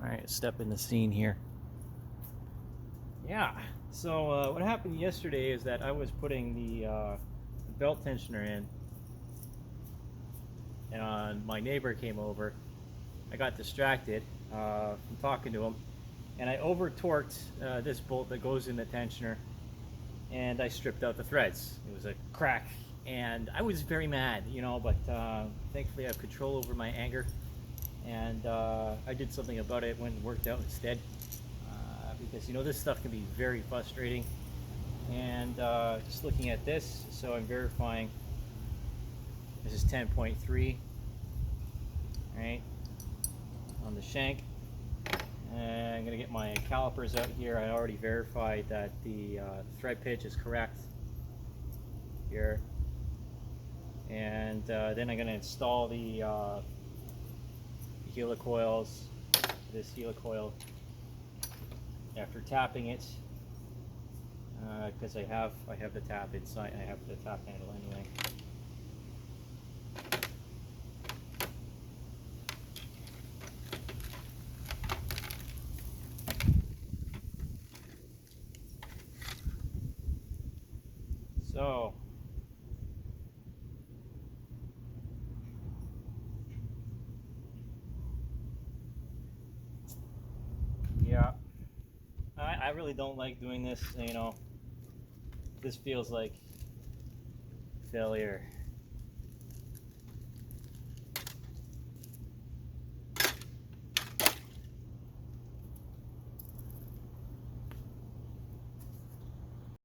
Alright, step in the scene here. Yeah, so what happened yesterday is that I was putting the belt tensioner in, and my neighbor came over. I got distracted from talking to him, and I over torqued this bolt that goes in the tensioner, and I stripped out the threads. It was a crack, and I was very mad, you know, but thankfully I have control over my anger, and I did something about it. Went and worked out instead, because you know this stuff can be very frustrating. And just looking at this, so I'm verifying this is 10.3, right, on the shank. And I'm gonna get my calipers out here. I already verified that the thread pitch is correct here, and then I'm gonna install the helicoils. This helicoil, after tapping it, because I have the tap inside. I have the tap handle anyway. So yeah, I really don't like doing this. You know, this feels like failure.